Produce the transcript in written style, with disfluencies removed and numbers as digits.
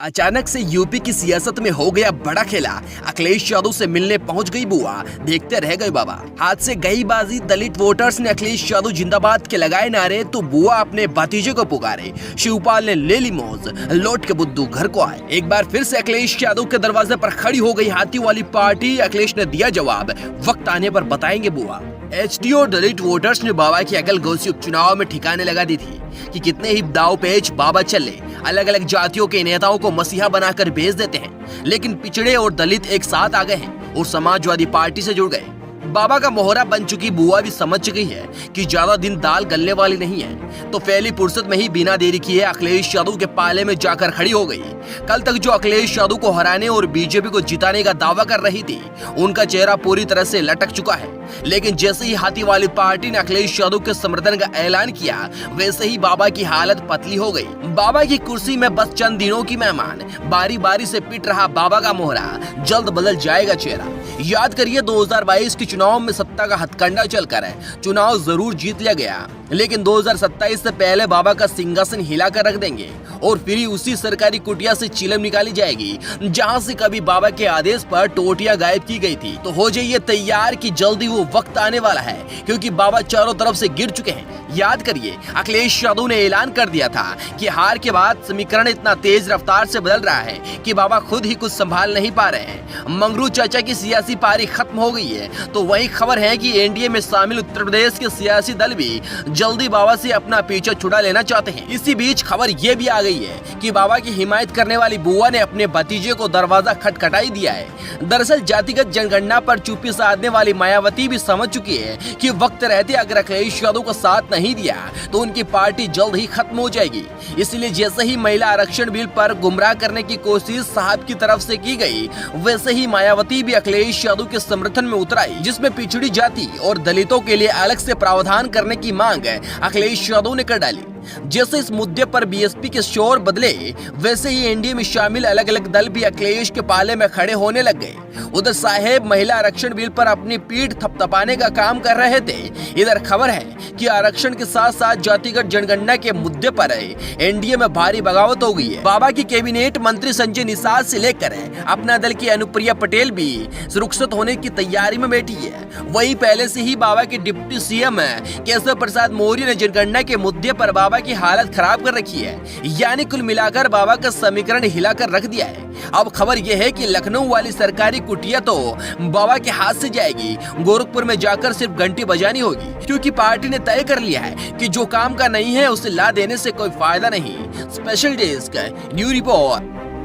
अचानक से यूपी की सियासत में हो गया बड़ा खेला। अखिलेश यादव से मिलने पहुंच गई बुआ, देखते रह गए बाबा। हाथ से गई बाजी। दलित वोटर्स ने अखिलेश यादव जिंदाबाद के लगाए नारे तो बुआ अपने भतीजे को पुकारे। शिवपाल ने ले ली मौज, लौट के बुद्धू घर को आए। एक बार फिर से अखिलेश यादव के दरवाजे पर खड़ी हो गई हाथी वाली पार्टी। अखिलेश ने दिया जवाब, वक्त आने पर बताएंगे बुआ। एचडी और दलित वोटर्स ने बाबा की अकल गोसी उपचुनाव में ठिकाने लगा दी थी कि कितने ही दाव पेच बाबा चले। अलग अलग जातियों के नेताओं को मसीहा बनाकर भेज देते हैं, लेकिन पिछड़े और दलित एक साथ आ गए हैं और समाजवादी पार्टी से जुड़ गए। बाबा का मोहरा बन चुकी बुआ भी समझ चुकी है कि ज्यादा दिन दाल गलने वाली नहीं है, तो पहली फुर्सत में ही बिना देरी किए अखिलेश यादव के पाले में जाकर खड़ी हो गई। कल तक जो अखिलेश यादव को हराने और बीजेपी को जिताने का दावा कर रही थी, उनका चेहरा पूरी तरह से लटक चुका है। लेकिन जैसे ही हाथी वाली पार्टी ने अखिलेश यादव के समर्थन का ऐलान किया, वैसे ही बाबा की हालत पतली हो गई। बाबा की कुर्सी में बस चंद दिनों की मेहमान। बारी बारी से पिट रहा बाबा का मोहरा, जल्द बदल जाएगा चेहरा। याद करिए 2022 के चुनाव में सत्ता का हथकंडा चलकर चुनाव जरूर जीत लिया गया, लेकिन 2027 से पहले बाबा का सिंहासन हिलाकर रख देंगे और फिर उसी सरकारी कुटिया से चिलम निकाली जाएगी जहां से कभी बाबा के आदेश पर टोटियां गायब की गई थी। तो हो जाइए तैयार कि जल्दी वो वक्त आने वाला है, क्योंकि बाबा चारों तरफ से गिर चुके हैं। याद करिए, अखिलेश यादव ने ऐलान कर दिया था कि हार के बाद समीकरण इतना तेज रफ्तार से बदल रहा है कि बाबा खुद ही कुछ संभाल नहीं पा रहे हैं। मंगरू चाचा की सियासी पारी खत्म हो गई है, तो वही खबर है कि एनडीए में शामिल उत्तर प्रदेश के सियासी दल भी जल्दी बाबा से अपना पीछा छुड़ा लेना चाहते हैं। इसी बीच खबर ये भी आ गई है कि बाबा की हिमायत करने वाली बुआ ने अपने भतीजे को दरवाजा खटखटाई दिया है। दरअसल जातिगत जनगणना पर चुप्पी साधने वाली मायावती भी समझ चुकी है कि वक्त रहते अगर अखिलेश यादव को साथ नहीं दिया तो उनकी पार्टी जल्द ही खत्म हो जाएगी। इसलिए जैसे ही महिला आरक्षण बिल पर गुमराह करने की कोशिश साहब की तरफ से की गई, वैसे ही मायावती भी अखिलेश यादव के समर्थन में उतर आई, जिसमें पिछड़ी जाति और दलितों के लिए अलग से प्रावधान करने की मांग अखिलेश यादव ने कर डाली। जैसे इस मुद्दे पर बीएसपी के शोर बदले, वैसे ही एनडीए में शामिल अलग अलग दल भी अखिलेश के पाले में खड़े होने लग गए। उधर साहेब महिला आरक्षण बिल पर अपनी पीठ थपथपाने का काम कर रहे थे। इधर खबर है कि आरक्षण के साथ साथ जातिगत जनगणना के मुद्दे पर एनडीए में भारी बगावत हो गई है। बाबा की कैबिनेट मंत्री संजय निषाद से लेकर अपना दल की अनुप्रिया पटेल भी रुखसत होने की तैयारी में बैठी है। वही पहले से ही बाबा के डिप्टी सीएम केशव प्रसाद मौर्य ने जनगणना के मुद्दे पर बाबा की हालत खराब कर रखी है, यानी कुल मिलाकर बाबा का समीकरण हिलाकर रख दिया है। अब खबर यह है कि लखनऊ वाली सरकारी कुटिया तो बाबा के हाथ से जाएगी। गोरखपुर में जाकर सिर्फ घंटी बजानी होगी, क्योंकि पार्टी ने तय कर लिया है कि जो काम का नहीं है उसे ला देने से कोई फायदा नहीं। Special desk new report.